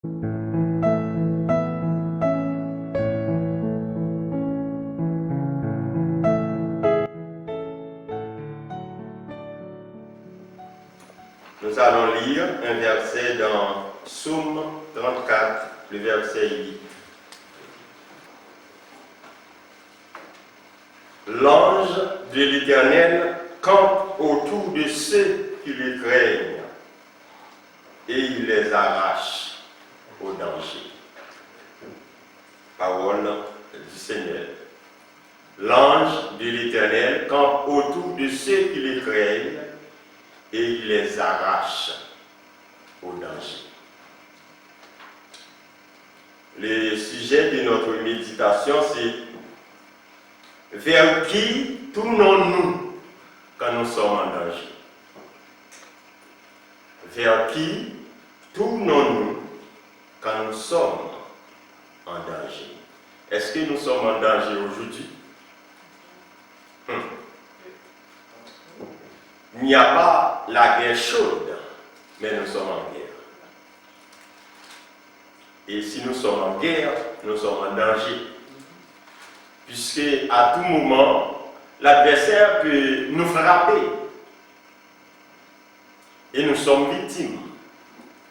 Nous allons lire un verset dans Psaume 34, le verset 8. L'ange de l'Éternel campe autour de ceux qui le craignent et il les arrache au danger. Parole du Seigneur. L'ange de l'Éternel campe autour de ceux qui le craignent et il les arrache au danger. Le sujet de notre méditation, c'est vers qui tournons-nous quand nous sommes en danger? Vers qui tournons-nous quand nous sommes en danger? Est-ce que nous sommes en danger aujourd'hui? Il n'y a pas la guerre chaude, mais nous sommes en guerre. Et si nous sommes en guerre, nous sommes en danger. Puisque à tout moment, l'adversaire peut nous frapper. Et nous sommes victimes.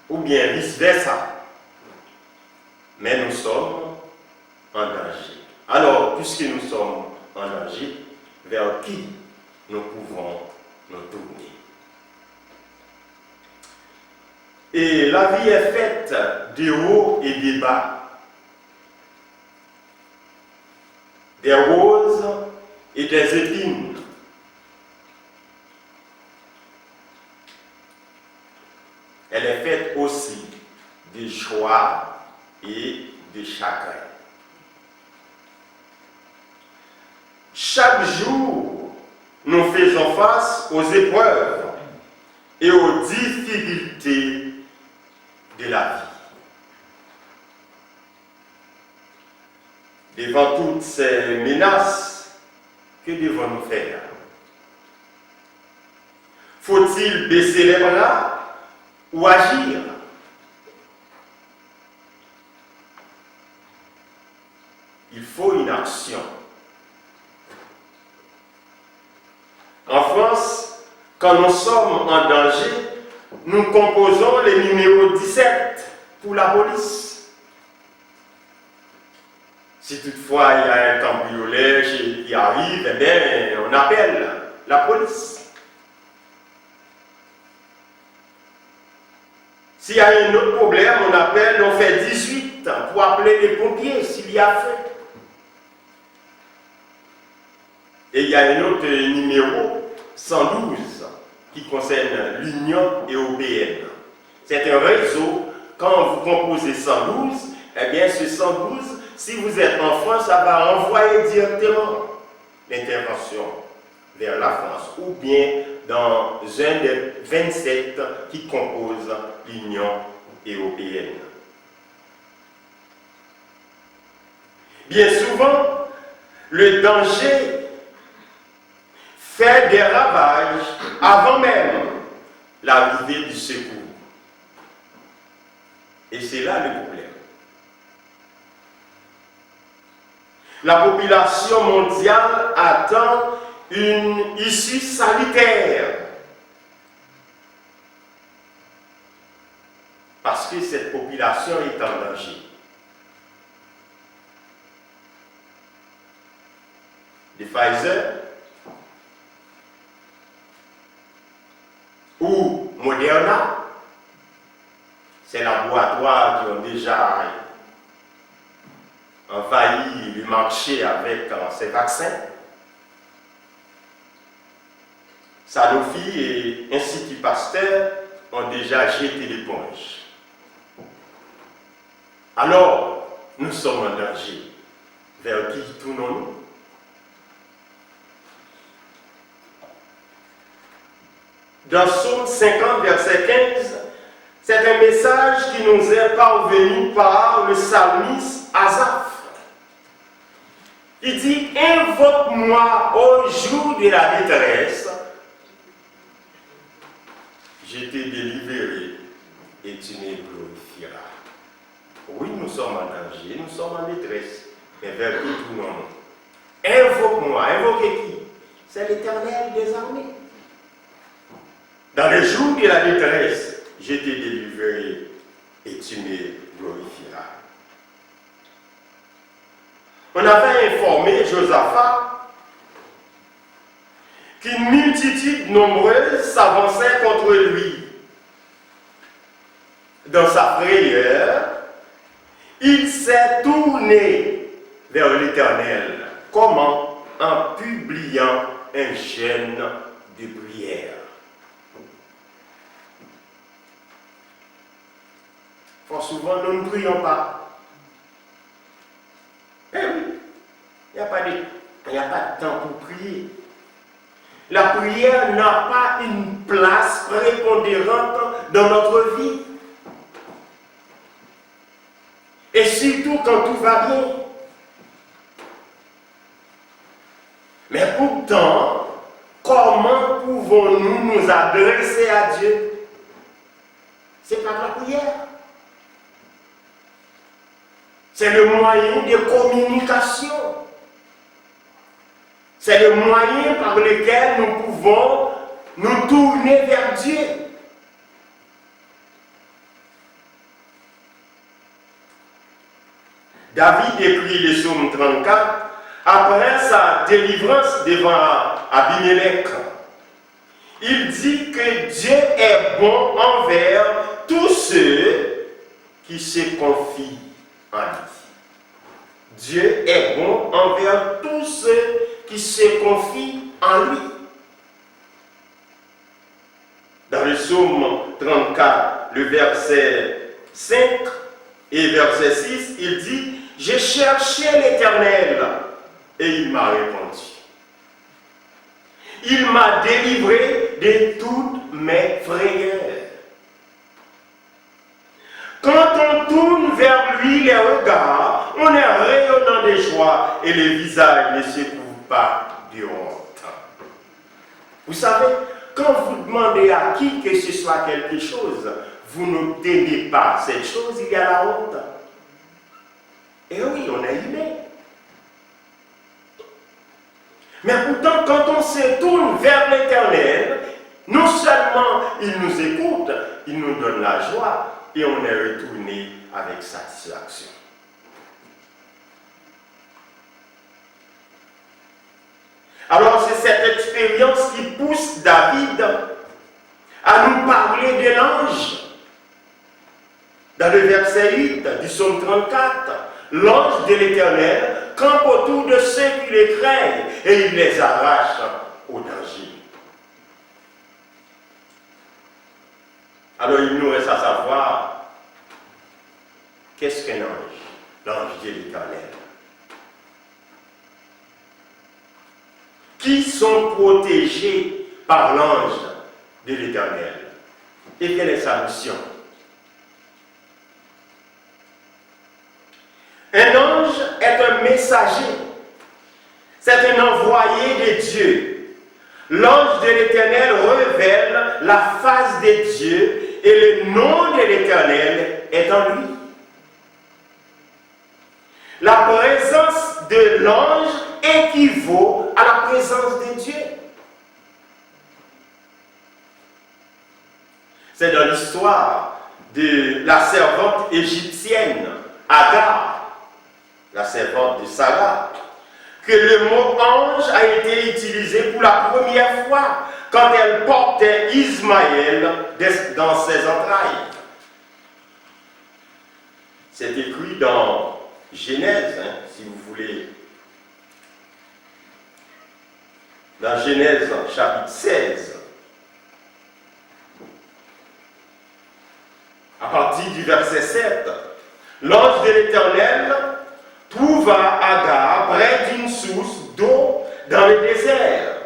Ou bien vice-versa. Mais nous sommes en danger. Alors, puisque nous sommes en danger, vers qui nous pouvons nous tourner? Et la vie est faite de hauts et de bas, des roses et des épines. Elle est faite aussi de joie et de chagrin. Chaque jour, nous faisons face aux épreuves et aux difficultés de la vie. Devant toutes ces menaces, que devons-nous faire? Faut-il baisser les bras ou agir? Il faut une action. En France, quand nous sommes en danger, nous composons le numéro 17 pour la police. Si toutefois il y a un cambriolage qui arrive, eh bien, on appelle la police. S'il y a un autre problème, on fait 18 pour appeler les pompiers s'il y a feu. Et il y a un autre numéro, 112, qui concerne l'Union européenne. C'est un réseau, quand vous composez 112, eh bien ce 112, si vous êtes en France, ça va envoyer directement l'intervention vers la France, ou bien dans un des 27 qui composent l'Union européenne. Bien souvent, le danger fait des ravages avant même l'arrivée du secours. Et c'est là le problème. La population mondiale attend une issue sanitaire. Parce que cette population est en danger. De Pfizer ou Moderna, ces laboratoires qui ont déjà envahi le marché avec ces vaccins. Sanofi et Institut Pasteur ont déjà jeté l'éponge. Alors, nous sommes en danger. Vers qui tournons-nous? Dans Psaume 50, verset 15, c'est un message qui nous est parvenu par le psalmiste Asaph. Il dit: invoque-moi au jour de la détresse, je te délivrerai et tu me glorifieras. sommes en danger, nous sommes en détresse. Mais vers qui tournons-nous? Invoque-moi. Invoquez qui? C'est l'Éternel des armées. Dans les jours de la détresse, je te délivrerai et tu me glorifieras. On avait informé Josaphat qu'une multitude nombreuse s'avançait contre lui. Dans sa prière, il s'est tourné vers l'Éternel. Comment? En publiant un jeûne de prière. Fort souvent, nous ne prions pas. Eh oui, il n'y a pas de temps pour prier. La prière n'a pas une place prépondérante dans notre vie. Et surtout quand tout va bien. Mais pourtant, comment pouvons-nous nous adresser à Dieu? C'est par la prière. C'est le moyen de communication. C'est le moyen par lequel nous pouvons nous tourner vers Dieu. David écrit le psaume 34 après sa délivrance devant Abimelech. Il dit que Dieu est bon envers tous ceux qui se confient en lui. Dieu est bon envers tous ceux qui se confient en lui. Dans le psaume 34, le verset 5 et verset 6, il dit « J'ai cherché l'Éternel et il m'a répondu. Il m'a délivré de toutes mes frayeurs. » Quand on tourne vers lui les regards, on est rayonnant de joie et le visage ne se couvre pas de honte. Vous savez, quand vous demandez à qui que ce soit quelque chose, vous n'obtenez pas cette chose, il y a la honte. Et oui, on est humain. Mais pourtant, quand on se tourne vers l'Éternel, non seulement il nous écoute, il nous donne la joie, et on est retourné avec satisfaction. Alors c'est cette expérience qui pousse David à nous parler de l'ange. Dans le verset 8 du psaume 34, l'ange de l'Éternel campe autour de ceux qui les craignent et il les arrache au danger. Alors il nous reste à savoir, qu'est-ce qu'un ange? L'ange de l'Éternel. Qui sont protégés par l'ange de l'Éternel? Et quelle est sa mission? Un ange est un messager. C'est un envoyé de Dieu. L'ange de l'Éternel révèle la face de Dieu et le nom de l'Éternel est en lui. La présence de l'ange équivaut à la présence de Dieu. C'est dans l'histoire de la servante égyptienne, Agar, la servante de Sarah, que le mot ange a été utilisé pour la première fois quand elle portait Ismaël dans ses entrailles. C'est écrit dans Genèse, si vous voulez. Dans Genèse chapitre 16. À partir du verset 7. L'ange de l'Éternel trouva Agar près d'une source d'eau dans le désert,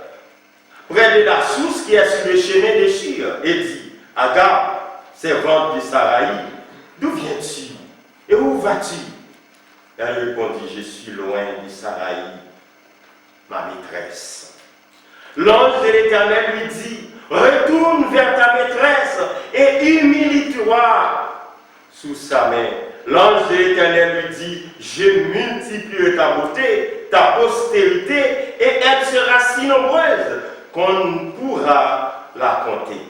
près de la source qui est sur le chemin de Shur, et dit, Agar, servante de Saraï, d'où viens-tu et où vas-tu? Elle répondit, je suis loin de Saraï, ma maîtresse. L'ange de l'Éternel lui dit, retourne vers ta maîtresse et humilie-toi sous sa main. L'ange de l'Éternel lui dit, je multiplierai ta beauté, ta postérité, et elle sera si nombreuse qu'on ne pourra la compter.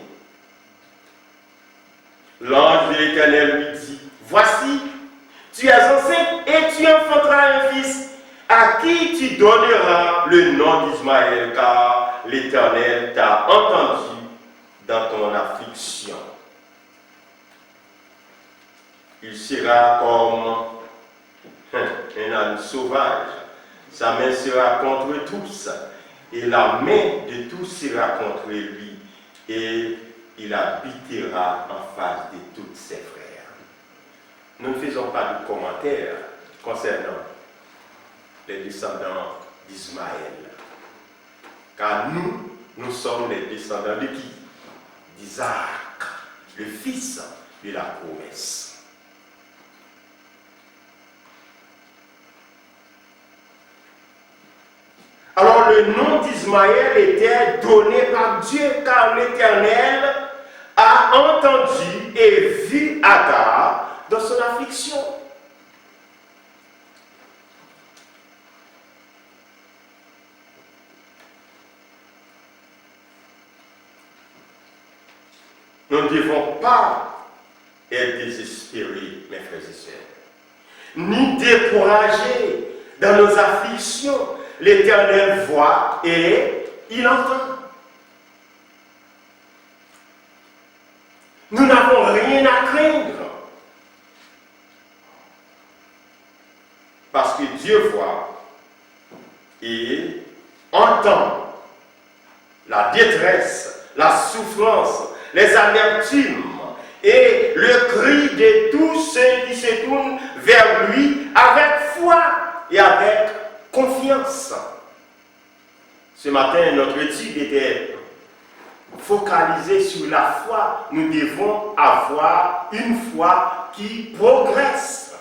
L'ange de l'Éternel lui dit, voici, tu es enceinte et tu enfanteras un fils, à qui tu donneras le nom d'Ismaël, car l'Éternel t'a entendu dans ton affliction. Il sera comme un âne sauvage. Sa main sera contre tous, et la main de tous sera contre lui, et il habitera en face de tous ses frères. Nous ne faisons pas de commentaires concernant les descendants d'Ismaël. Car nous sommes les descendants de qui? D'Isaac, le fils de la promesse. Alors le nom d'Ismaël était donné par Dieu, car l'Éternel a entendu et vu Agar dans son affliction. Nous ne devons pas être désespérés, mes frères et sœurs, ni découragés dans nos afflictions. L'Éternel voit et il entend. Nous n'avons rien à craindre. Parce que Dieu voit et entend la détresse, la souffrance, les amertumes et le cri de tous ceux qui se tournent vers lui avec foi et avec confiance. Ce matin, notre étude était focalisée sur la foi. Nous devons avoir une foi qui progresse,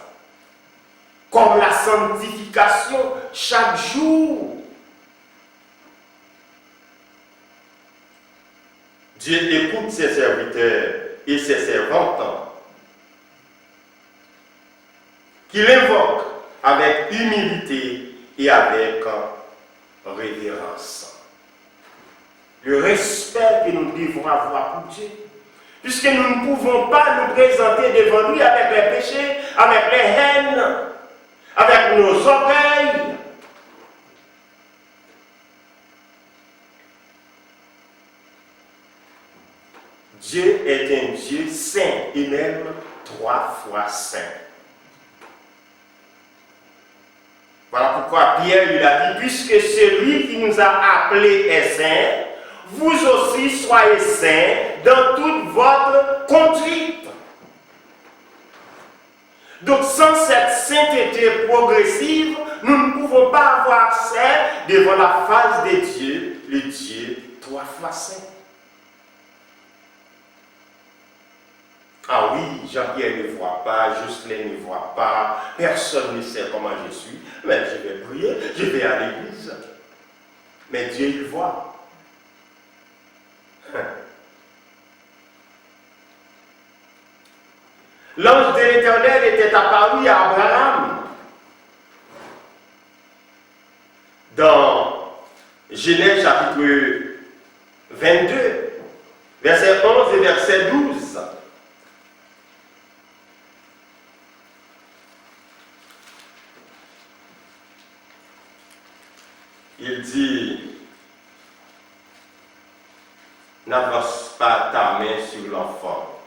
comme la sanctification chaque jour. Dieu écoute ses serviteurs et ses servantes qu'il invoque avec humilité et avec révérence. Le respect que nous devons avoir pour Dieu. Puisque nous ne pouvons pas nous présenter devant lui avec les péchés, avec les haines, avec nos orgueils. Dieu est un Dieu saint et même 3 fois saint. Voilà pourquoi Pierre lui a dit, puisque celui qui nous a appelés est saint, vous aussi soyez saints dans toute votre conduite. Donc sans cette sainteté progressive, nous ne pouvons pas avoir saint devant la face de Dieu, le Dieu 3 fois saint. Ah oui, Jean-Pierre ne voit pas, Jocelyn ne voit pas, personne ne sait comment je suis, mais je vais prier, je vais à l'église. Mais Dieu, il voit. L'ange de l'Éternel était apparu à Abraham dans Genèse chapitre 22, verset 11 et verset 12. Il dit, n'avance pas ta main sur l'enfant.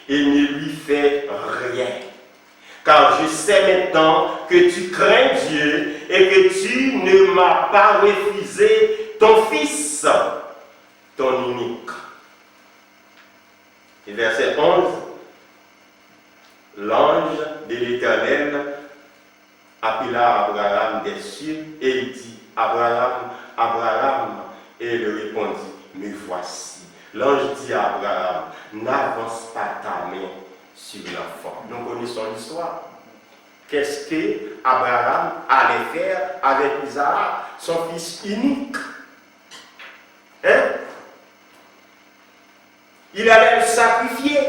Et ne lui fais rien. Car je sais maintenant que tu crains Dieu et que tu ne m'as pas refusé ton fils, ton unique. Et verset 11, l'ange de l'Éternel appela Abraham des cieux et il dit, Abraham, Abraham, et il répondit, me voici. L'ange dit à Abraham, n'avance pas ta main sur l'enfant. Nous connaissons l'histoire. Qu'est-ce que Abraham allait faire avec Isaac, son fils unique? Hein? Il allait le sacrifier.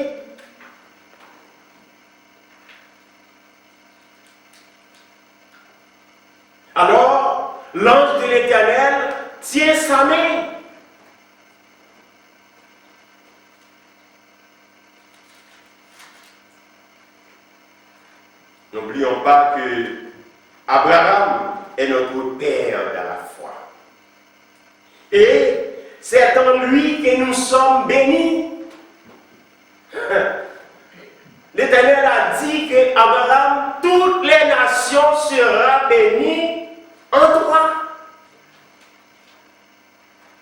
Alors, l'ange de l'Éternel tient sa main. N'oublions pas que Abraham est notre père dans la foi. Et c'est en lui que nous sommes bénis. L'Éternel a dit que Abraham, toutes les nations seront bénies en toi.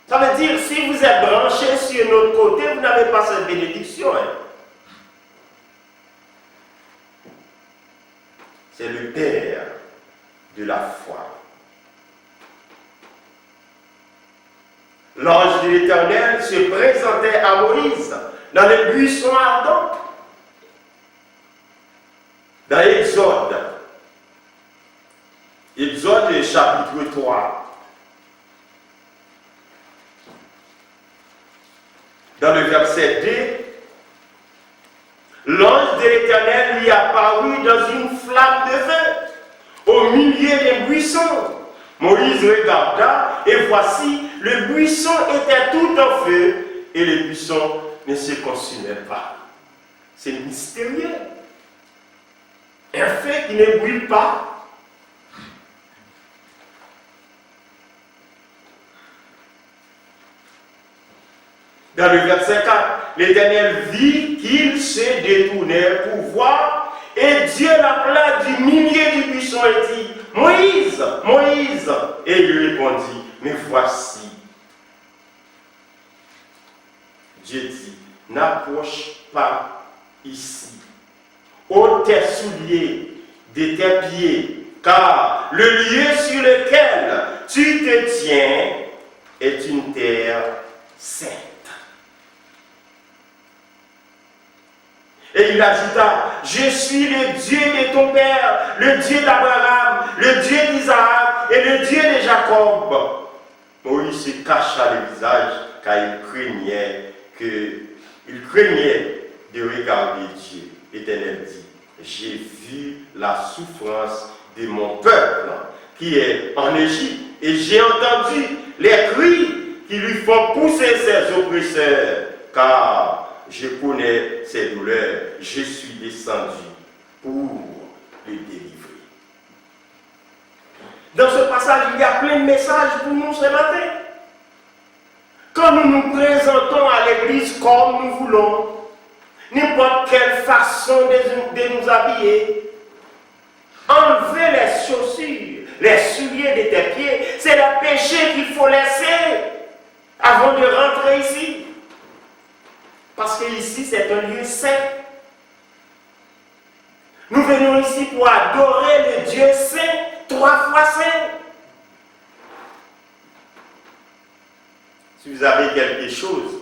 Ça veut dire, si vous êtes branché sur notre côté, vous n'avez pas cette bénédiction. C'est le Père de la foi. L'ange de l'Éternel se présentait à Moïse dans le buisson ardent. Dans Exode. Exode chapitre 3. Dans le verset 2, l'ange de l'Éternel lui apparut dans une flamme de feu au milieu des buissons. Moïse regarda et voici, le buisson était tout en feu et le buisson ne se consumait pas. C'est mystérieux. Un feu qui ne brûle pas. Dans le verset 4, l'Éternel vit qu'il se détournait pour voir et Dieu l'appela du milieu du buisson et dit, Moïse, Moïse. Et il lui répondit, mais voici. Dieu dit, n'approche pas ici. Ôte tes souliers de tes pieds, car le lieu sur lequel tu te tiens est une terre sainte. Et il ajouta, je suis le Dieu de ton père, le Dieu d'Abraham, le Dieu d'Isaac et le Dieu de Jacob. Moïse se cacha le visage car il craignait de regarder Dieu. L'Éternel dit, j'ai vu la souffrance de mon peuple qui est en Égypte et j'ai entendu les cris qui lui font pousser ses oppresseurs, car je connais ses douleurs, je suis descendu pour le délivrer. Dans ce passage, il y a plein de messages pour nous ce matin. Quand nous nous présentons à l'église comme nous voulons, n'importe quelle façon de nous habiller, enlever les chaussures, les souliers de tes pieds, c'est le péché qu'il faut laisser avant de rentrer ici. Parce que ici, c'est un lieu saint. Nous venons ici pour adorer le Dieu saint, 3 fois saint. Si vous avez quelque chose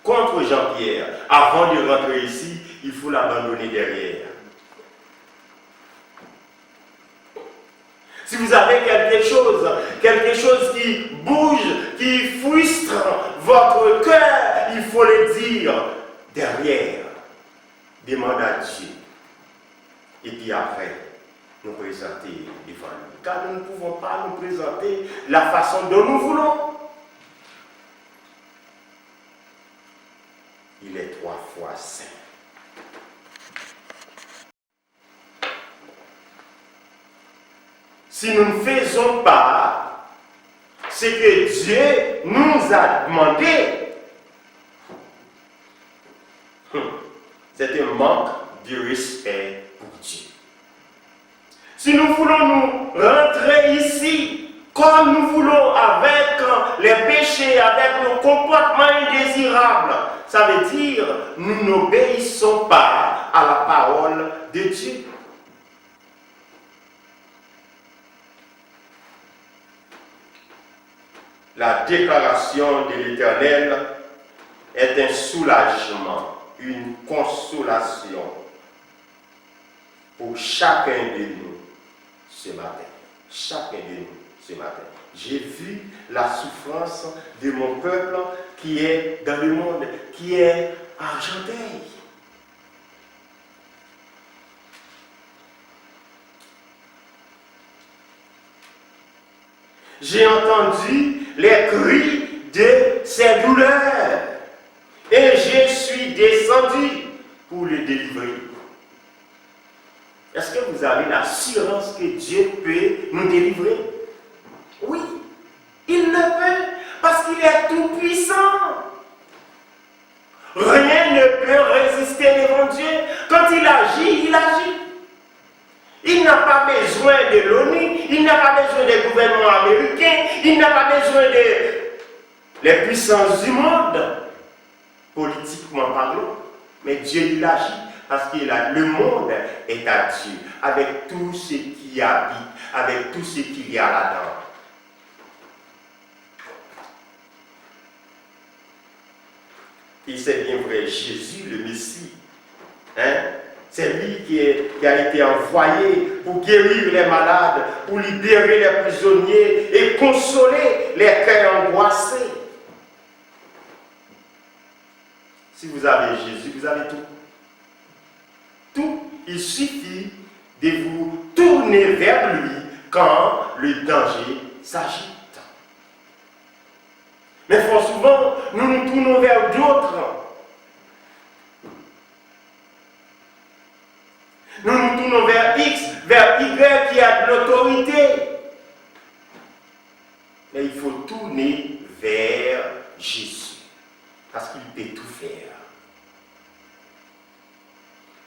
contre Jean-Pierre, avant de rentrer ici, il faut l'abandonner derrière. Si vous avez quelque chose qui bouge, qui frustre votre cœur, il faut le dire derrière. Demande à Dieu. Et puis après, nous présenter devant lui. Car nous ne pouvons pas nous présenter la façon dont nous voulons. Il est 3 fois saint. Si nous ne faisons pas ce que Dieu nous a demandé, c'est un manque de respect pour Dieu. Si nous voulons nous rentrer ici comme nous voulons avec les péchés, avec nos comportements indésirables, ça veut dire nous n'obéissons pas à la parole de Dieu. La déclaration de l'Éternel est un soulagement, une consolation pour chacun de nous ce matin. Chacun de nous ce matin. J'ai vu la souffrance de mon peuple qui est dans le monde, qui est Argenteuil. J'ai entendu les cris de ses douleurs et je suis descendu pour le délivrer. Est-ce que vous avez l'assurance que Dieu peut nous délivrer? Oui, il le peut parce qu'il est tout puissant. Rien ne peut résister devant Dieu. Quand il agit, il agit. Il n'a pas besoin de l'ONU, il n'a pas besoin des gouvernements américains, il n'a pas besoin des puissances du monde, politiquement parlant. Mais Dieu, il agit parce que le monde est à Dieu, avec tout ce qui habite, avec tout ce qu'il y a là-dedans. Et c'est bien vrai, Jésus, le Messie, c'est lui qui a été envoyé pour guérir les malades, pour libérer les prisonniers et consoler les cœurs angoissés. Si vous avez Jésus, vous avez tout. Tout, il suffit de vous tourner vers lui quand le danger s'agite. Mais fort souvent, nous nous tournons vers d'autres. Nous nous tournons vers X, vers Y qui a de l'autorité. Mais il faut tourner vers Jésus, parce qu'il peut tout faire.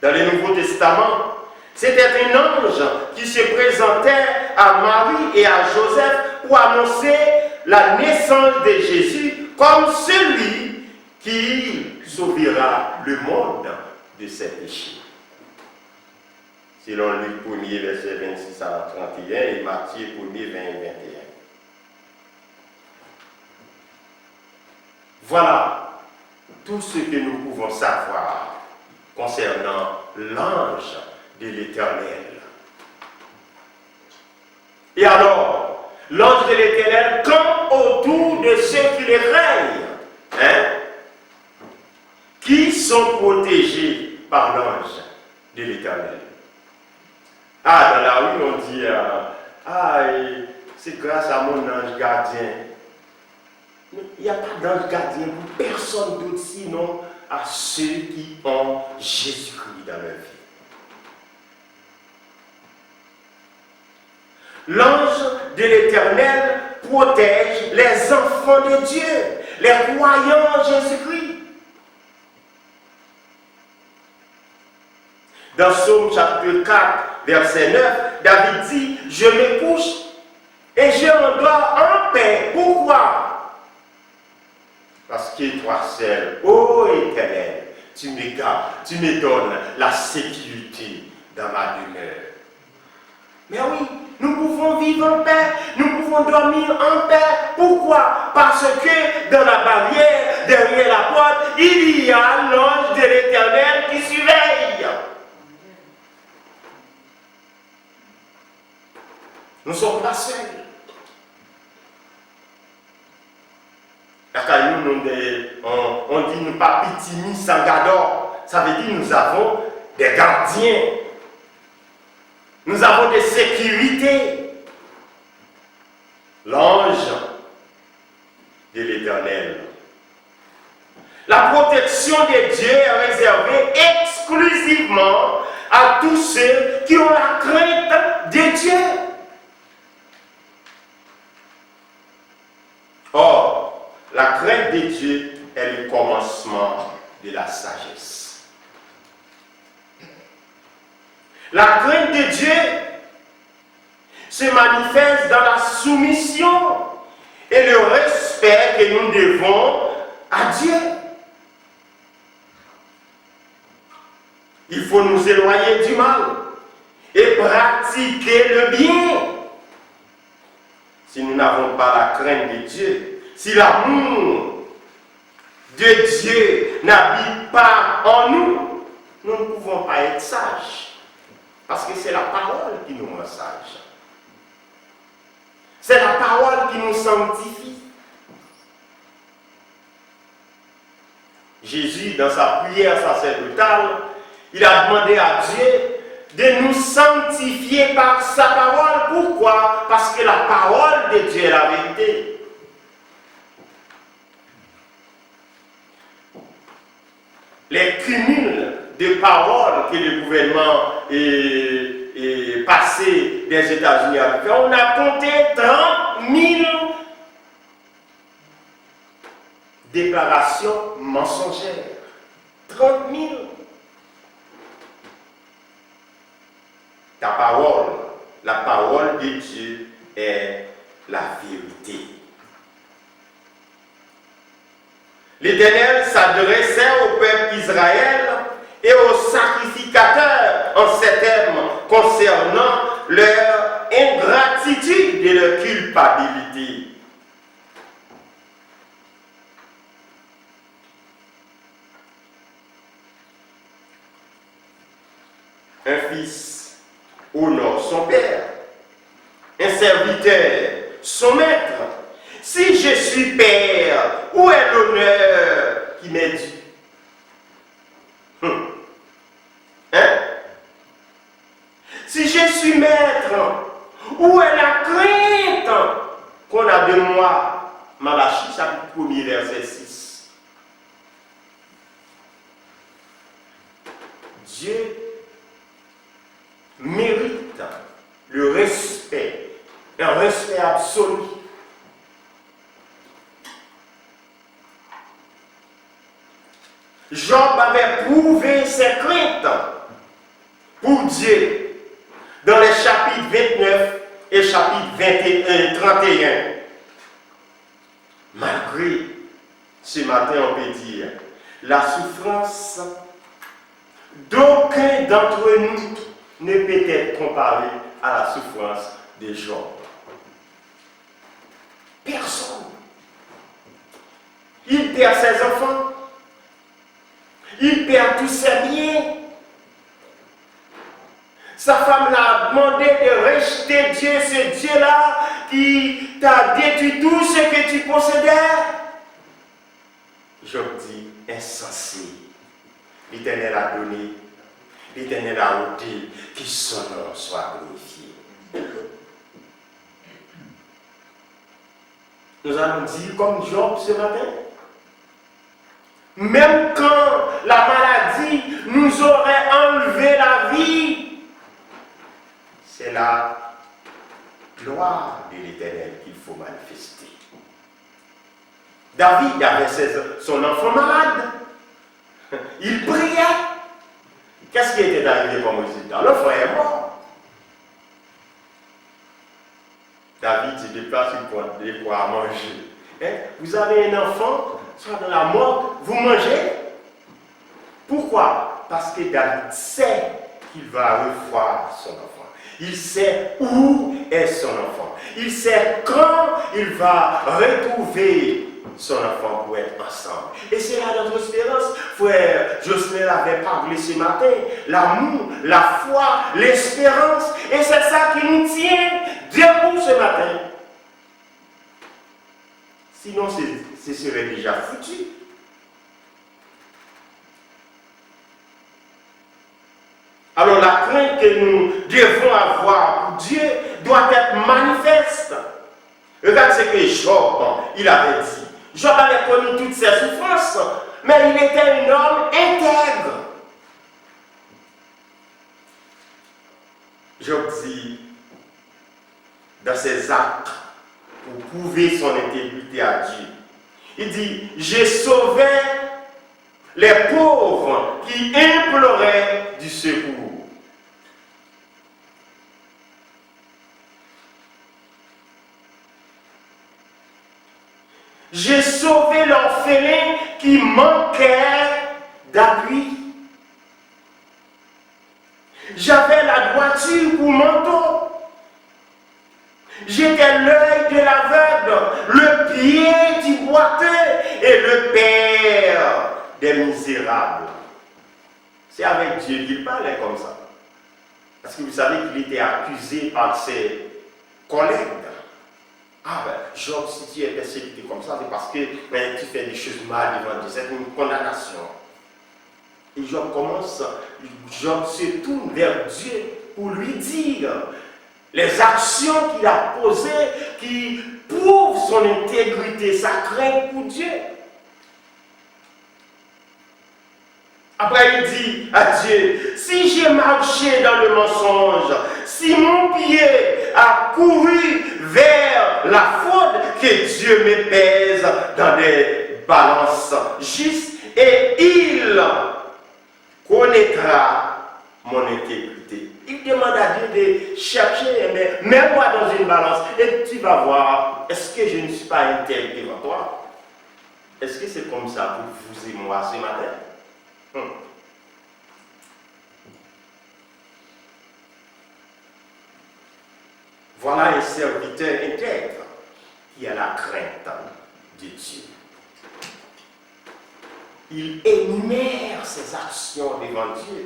Dans le Nouveau Testament, c'était un ange qui se présentait à Marie et à Joseph pour annoncer la naissance de Jésus comme celui qui sauvera le monde de ses péchés. Selon Luc 1er, verset 26 à 31 et Matthieu 1er, 20 et 21. Voilà tout ce que nous pouvons savoir concernant l'ange de l'Éternel. Et alors, l'ange de l'Éternel campe autour de ceux qui les règnent, qui sont protégés par l'ange de l'Éternel. Ah, dans la rue, on dit, c'est grâce à mon ange gardien. Il n'y a pas d'ange gardien pour personne d'autre sinon à ceux qui ont Jésus-Christ dans leur vie. L'ange de l'Éternel protège les enfants de Dieu, les croyants en Jésus-Christ. Dans Psaume chapitre 4, verset 9, David dit, je me couche et je m'endors en paix. Pourquoi? Parce que toi seul, ô Éternel, tu me gardes, tu me donnes la sécurité dans ma demeure. Mais oui, nous pouvons vivre en paix, nous pouvons dormir en paix. Pourquoi? Parce que dans la barrière, derrière la porte, il y a l'ange de l'Éternel qui surveille. Nous ne sommes pas seuls. On dit nous pas pitimi sangador. Ça veut dire nous avons des gardiens. Nous avons des sécurités. L'ange de l'Éternel. La protection de Dieu est réservée exclusivement à tous ceux qui ont la crainte de Dieu. Or, la crainte de Dieu est le commencement de la sagesse. La crainte de Dieu se manifeste dans la soumission et le respect que nous devons à Dieu. Il faut nous éloigner du mal et pratiquer le bien. Si nous n'avons pas la crainte de Dieu, si l'amour de Dieu n'habite pas en nous, nous ne pouvons pas être sages. Parce que c'est la parole qui nous rend sages. C'est la parole qui nous sanctifie. Jésus, dans sa prière sacerdotale, il a demandé à Dieu de nous sanctifier par sa parole. Pourquoi? Parce que la parole de Dieu est la vérité. Les cumuls de paroles que le gouvernement est passé des États-Unis a fait, on a compté 30 000 déclarations mensongères. 30 000. Ta parole, la parole de Dieu est la vérité. L'Éternel s'adressait au peuple d'Israël et aux sacrificateurs en ces termes concernant leur ingratitude et leur culpabilité. Un fils honore son père, un serviteur son maître. Si je suis père, où est l'honneur qui m'est dû? Hein? Si je suis maître, où est la crainte qu'on a de moi? Malachie, chapitre 1er, verset 6. Dieu mérite le respect, un respect absolu. Job avait prouvé ses craintes pour Dieu dans les chapitres 29 et chapitre 31. Malgré, ce matin on peut dire, la souffrance d'aucun d'entre nous ne peut être comparée à la souffrance de Job. Personne. Il perd ses enfants. Il perd tous ses biens. Sa femme l'a demandé de rejeter Dieu, ce Dieu-là qui t'a détruit tout ce que tu possédais. Job dit, insensé. L'Éternel a donné, l'Éternel a ôté, que son nom soit glorifié. Nous allons dire comme Job ce matin. Même quand la maladie nous aurait enlevé la vie, c'est la gloire de l'Éternel qu'il faut manifester. David avait son enfant malade. Il priait. Qu'est-ce qui était arrivé comme résultat? L'enfant est mort. David se déplace de quoi à manger. Hein? Vous avez un enfant, soit dans la morgue, vous mangez. Pourquoi? Parce que David sait qu'il va revoir son enfant. Il sait où est son enfant. Il sait quand il va retrouver son enfant pour être ensemble. Et c'est là notre espérance. Frère Jocelyn avait parlé ce matin. L'amour, la foi, l'espérance. Et c'est ça qui nous tient debout ce matin. Sinon, ce serait déjà foutu. Alors la crainte que nous devons avoir pour Dieu doit être manifeste. Regarde ce que Job, il avait dit. Job avait connu toutes ses souffrances, mais il était un homme intègre. Job dit, dans ses actes, pour prouver son intégrité à Dieu, il dit, j'ai sauvé les pauvres qui imploraient du secours. J'ai sauvé l'orphelin qui manquait d'appui. J'avais la droiture pour manteau. J'étais l'œil de l'aveugle, le pied du boiteux et le père des misérables. C'est avec Dieu qu'il parlait comme ça. Parce que vous savez qu'il était accusé par ses collègues. Ah ben, Job, si tu es persécuté comme ça, c'est parce que ben, tu fais des choses mal devant Dieu. C'est une condamnation. Et Job se tourne vers Dieu pour lui dire les actions qu'il a posées qui prouvent son intégrité, sa crainte pour Dieu. Après, il dit à Dieu, si j'ai marché dans le mensonge, si mon pied a couru vers la faute, que Dieu me pèse dans des balances justes et il connaîtra mon intégrité. Il demande à Dieu de chercher, mais mets-moi dans une balance et tu vas voir, est-ce que je ne suis pas intègre devant toi? Est-ce que c'est comme ça pour vous et moi ce matin? Voilà un serviteur intègre qui a la crainte de Dieu. Il énumère ses actions devant Dieu,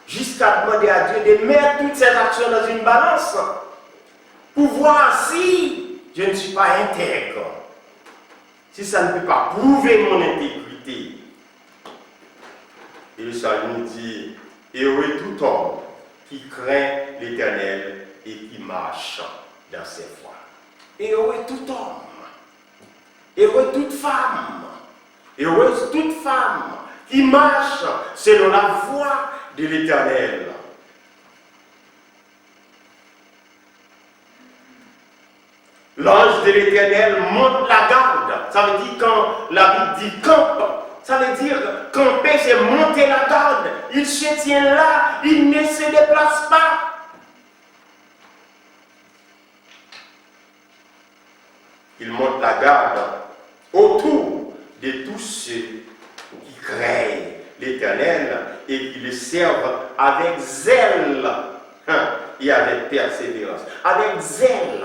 jusqu'à demander à Dieu de mettre toutes ses actions dans une balance pour voir si je ne suis pas intègre, si ça ne peut pas prouver mon intégrité. Et le Salomon dit, heureux tout homme qui craint l'Éternel et qui marche dans ses voies. Heureux tout homme, heureux toute femme, heureuse toute femme qui marche selon la voie de l'Éternel. L'ange de l'Éternel monte la garde. Ça veut dire quand la Bible dit campe, ça veut dire camper, c'est monter la garde. Il se tient là, il ne se déplace pas. Il monte la garde autour de tous ceux qui craignent l'Éternel et qui le servent avec zèle et avec persévérance. Avec zèle.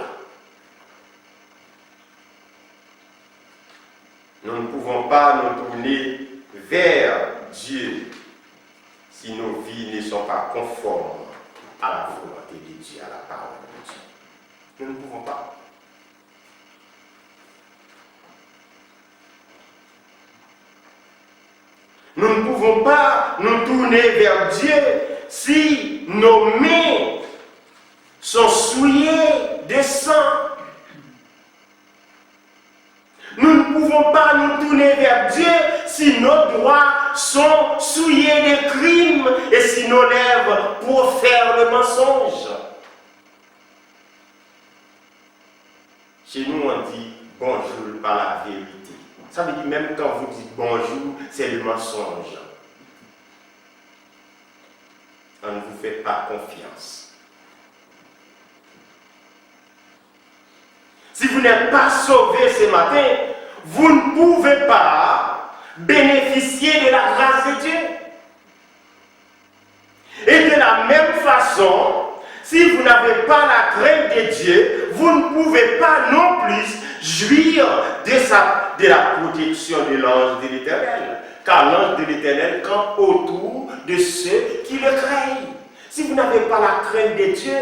Nous ne pouvons pas nous tourner vers Dieu si nos vies ne sont pas conformes à la volonté de Dieu, à la parole de Dieu. Nous ne pouvons pas. Nous ne pouvons pas nous tourner vers Dieu si nos mains sont souillées de sang. Nous ne pouvons pas nous tourner vers Dieu si nos doigts sont souillés de crimes et si nos lèvres profèrent le mensonge. Chez nous, on dit bonjour par la vérité. Ça veut dire même quand vous dites bonjour, c'est le mensonge. On ne vous fait pas confiance. Si vous n'êtes pas sauvé ce matin, vous ne pouvez pas bénéficier de la grâce de Dieu. Et de la même façon, si vous n'avez pas la crainte de Dieu, vous ne pouvez pas non plus jouir de la protection de l'ange de l'Éternel. Car l'ange de l'Éternel campe autour de ceux qui le craignent. Si vous n'avez pas la crainte de Dieu,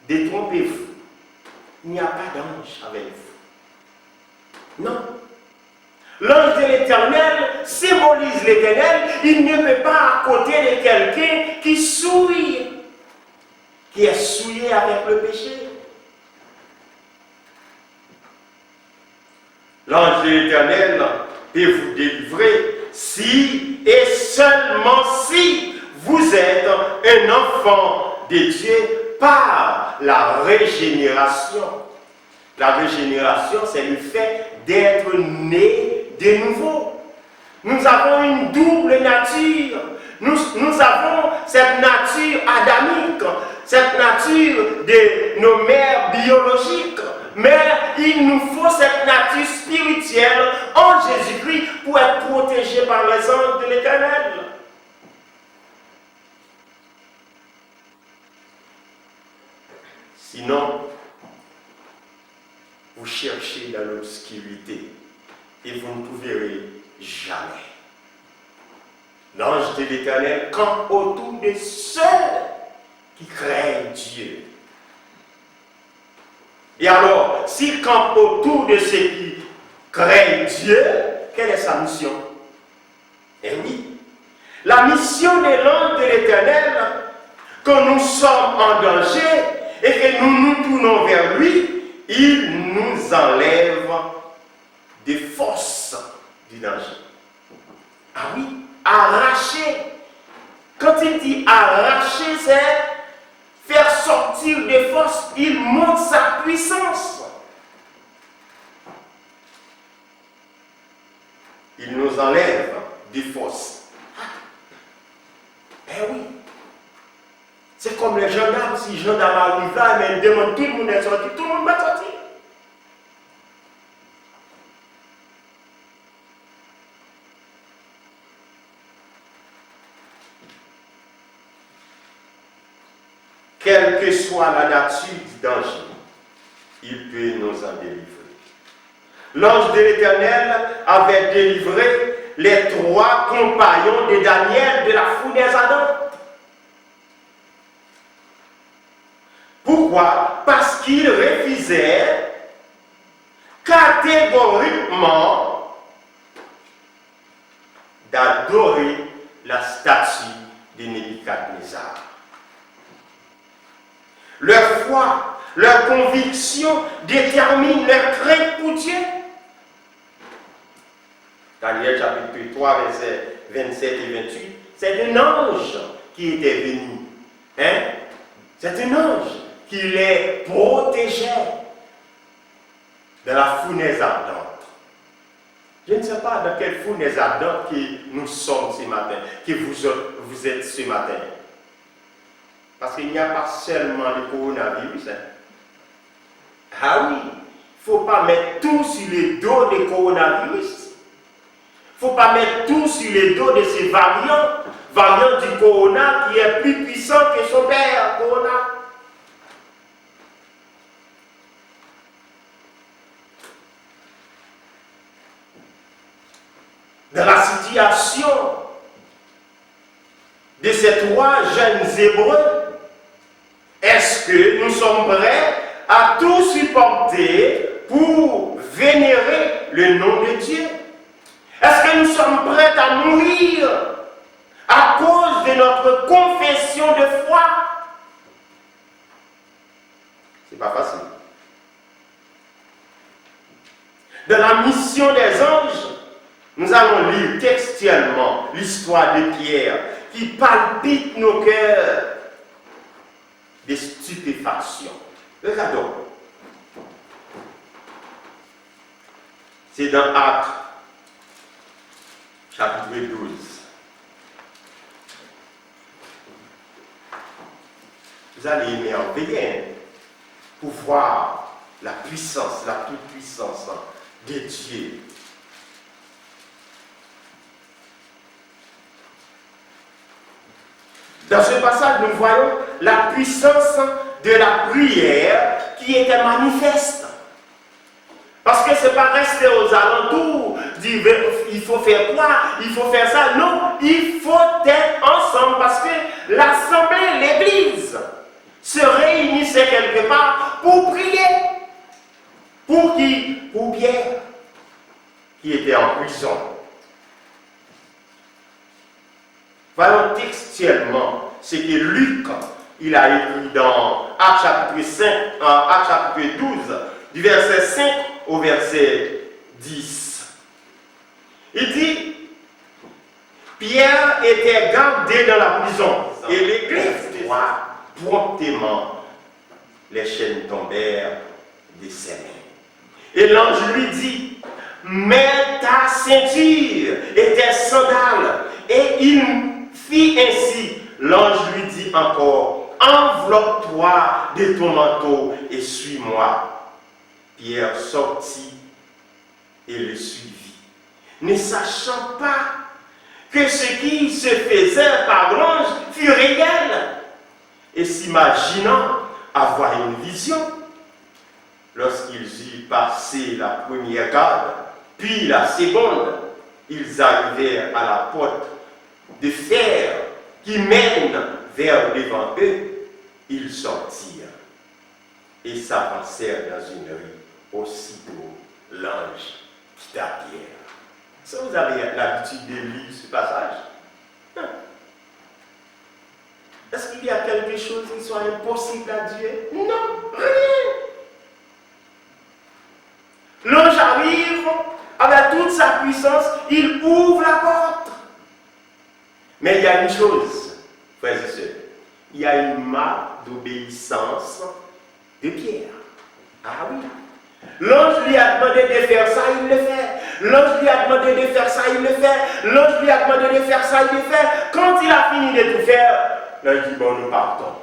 détrompez-vous. Il n'y a pas d'ange avec vous. Non. L'ange de l'Éternel symbolise l'Éternel. Il ne met pas à côté de quelqu'un qui souille, qui est souillé avec le péché. L'ange de l'Éternel peut vous délivrer si et seulement si vous êtes un enfant de Dieu par la régénération. La régénération, c'est le fait d'être né de nouveau. Nous avons une double nature. Nous avons cette nature adamique, cette nature de nos mères biologiques. Mais il nous faut cette nature spirituelle en Jésus-Christ pour être protégés par les anges de l'Éternel. Sinon, vous cherchez dans l'obscurité et vous ne trouverez jamais. L'ange de l'Éternel campe autour de ceux qui craignent Dieu. Et alors, s'il campe autour de ceux qui craignent Dieu, quelle est sa mission? Eh oui, la mission des langues de l'Éternel, quand nous sommes en danger et que nous nous tournons vers lui, il nous enlève des forces du danger. Ah oui, arracher. Quand il dit arracher, c'est faire sortir des forces. Il montre sa puissance. Il nous enlève des forces. Eh oui. C'est comme les gendarmes. Si les gendarmes arrivent là, mais ils demandent tout le monde est sorti, tout le monde va sortir. Quelle que soit la nature du danger, il peut nous en délivrer. L'ange de l'Éternel avait délivré les 3 compagnons de Daniel de la fournaise ardente. Pourquoi? Parce qu'ils refusaient catégoriquement d'adorer la statue de Nebuchadnezzar. Leur foi, leur conviction déterminent leur crainte pour Dieu. Daniel chapitre 3, versets 27 et 28, c'est un ange qui était venu. Hein? C'est un ange qui les protégeait de la fournaise ardente. Je ne sais pas dans quelle fournaise ardente que nous sommes ce matin, que vous êtes ce matin. Parce qu'il n'y a pas seulement le coronavirus. Hein. Ah oui, il ne faut pas mettre tout sur le dos des coronavirus. Il ne faut pas mettre tout sur le dos de ces variants du corona qui est plus puissant que son père, corona. Dans la situation de ces 3 jeunes Hébreux, est-ce que nous sommes prêts à tout supporter pour vénérer le nom de Dieu? Est-ce que nous sommes prêts à mourir à cause de notre confession de foi? C'est pas facile. Dans la mission des anges, nous allons lire textuellement l'histoire de Pierre qui palpite nos cœurs de stupéfaction. Regardons. C'est dans Actes, chapitre 12. Vous allez émerveiller pour voir la puissance, la toute-puissance de Dieu. Dans ce passage, nous voyons la puissance de la prière qui était manifeste. Parce que ce n'est pas rester aux alentours, dire il faut faire quoi, il faut faire ça. Non, il faut être ensemble parce que l'assemblée, l'église, se réunissait quelque part pour prier. Pour qui? Pour Pierre, qui était en prison. Voyons textuellement ce que Luc il a écrit dans Actes chapitre 12, du verset 5 au verset 10. Il dit, Pierre était gardé dans la prison et l'église promptement les chaînes tombèrent de ses mains. Et l'ange lui dit, mets ta ceinture et tes sandales. Et il fit ainsi. L'ange lui dit encore, enveloppe-toi de ton manteau et suis-moi. Pierre sortit et le suivit, ne sachant pas que ce qui se faisait par l'ange fut réel, et s'imaginant avoir une vision. Lorsqu'ils eurent passé la première garde, puis la seconde, ils arrivèrent à la porte de fer qui mène vers devant eux. Ils sortirent et s'avancèrent dans une rue. Aussitôt, l'ange quitta Pierre. Ça, vous avez l'habitude de lire ce passage? Est-ce qu'il y a quelque chose qui soit impossible à Dieu? Non, rien. L'ange arrive avec toute sa puissance, il ouvre la porte. Mais il y a une chose, frères et sœurs, il y a une marque d'obéissance de Pierre. Ah oui. L'ange lui a demandé de faire ça, il le fait. L'ange lui a demandé de faire ça, il le fait. L'ange lui a demandé de faire ça, il le fait. Quand il a fini de tout faire, l'ange dit, bon, nous partons.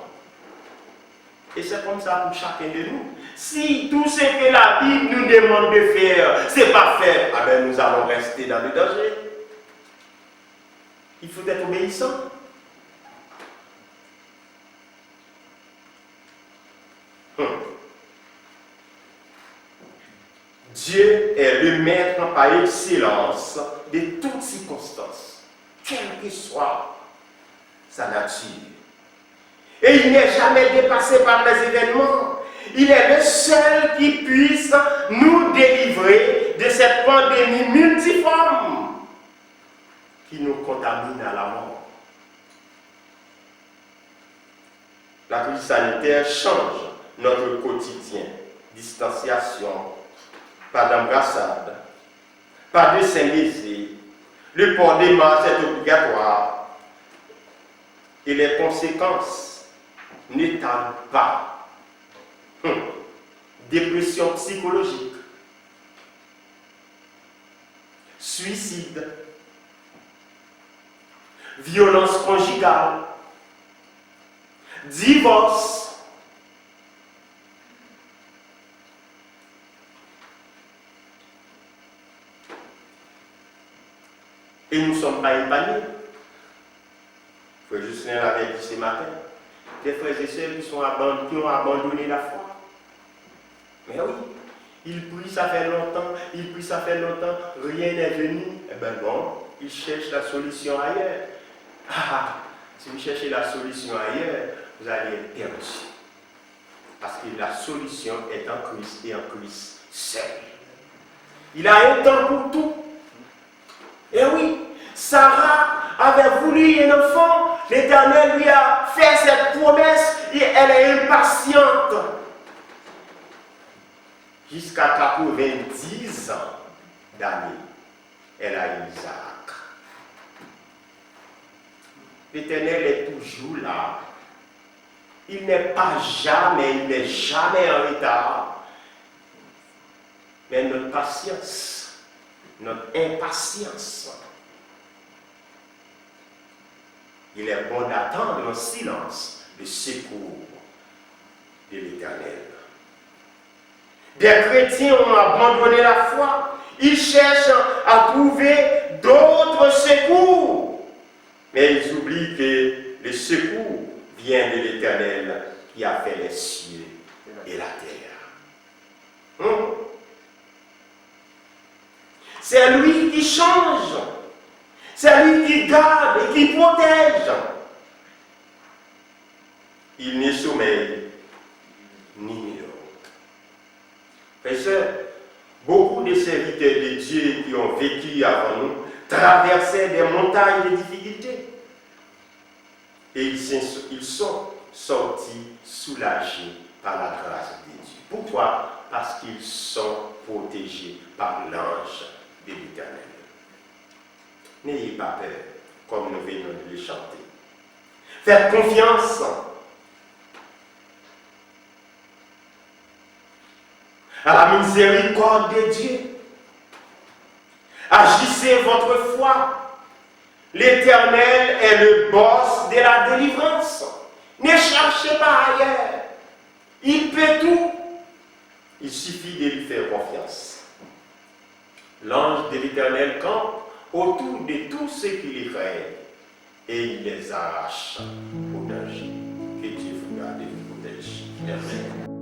Et c'est comme ça pour chacun de nous. Si tout ce que la Bible nous demande de faire, c'est pas fait, ah ben nous allons rester dans le danger. Il faut être obéissant. Dieu est le maître par excellence de toutes circonstances, quelle que soit sa nature. Et il n'est jamais dépassé par les événements. Il est le seul qui puisse nous délivrer de cette pandémie multiforme qui nous contamine à la mort. La crise sanitaire change notre quotidien. Distanciation, pas d'embrassade, pas de Saint-Baiser, le port des masques est obligatoire et les conséquences n'étalent pas. Dépression psychologique, suicide, violence conjugale, divorce, et nous ne sommes pas épargnés. Frère Justin l'avait dit ce matin, des frères et sœurs qui ont abandonné la foi. Mais oui, il prie, ça fait longtemps, rien n'est venu. Eh bien bon, il cherche la solution ailleurs. Si vous cherchez la solution ailleurs, vous allez être perdu. Parce que la solution est en Christ et en Christ seul. Il a un temps pour tout. Et oui, Sarah avait voulu un enfant, l'Éternel lui a fait cette promesse et elle est impatiente. Jusqu'à 90 ans d'années, elle a eu Isaac. L'Éternel est toujours là. Il n'est jamais en retard. Mais notre patience, notre impatience, il est bon d'attendre en silence le secours de l'Éternel. Des chrétiens ont abandonné la foi. Ils cherchent à trouver d'autres secours. Mais ils oublient que le secours vient de l'Éternel qui a fait les cieux et la terre. C'est lui qui change. C'est lui qui garde et qui protège. Il n'est sommeil ni nuit. Frères et sœurs, beaucoup de serviteurs de Dieu qui ont vécu avant nous traversaient des montagnes de difficultés. Et ils sont sortis soulagés par la grâce de Dieu. Pourquoi? Parce qu'ils sont protégés par l'ange de l'Éternel. N'ayez pas peur, comme nous venons de le chanter. Faites confiance. À la miséricorde de Dieu. Agissez votre foi. L'Éternel est le boss de la délivrance. Ne cherchez pas ailleurs. Il peut tout. Il suffit de lui faire confiance. L'ange de l'Éternel campe autour de tous ceux qui les craignent et il les arrache au danger. Que Dieu vous garde et vous protège. Merci.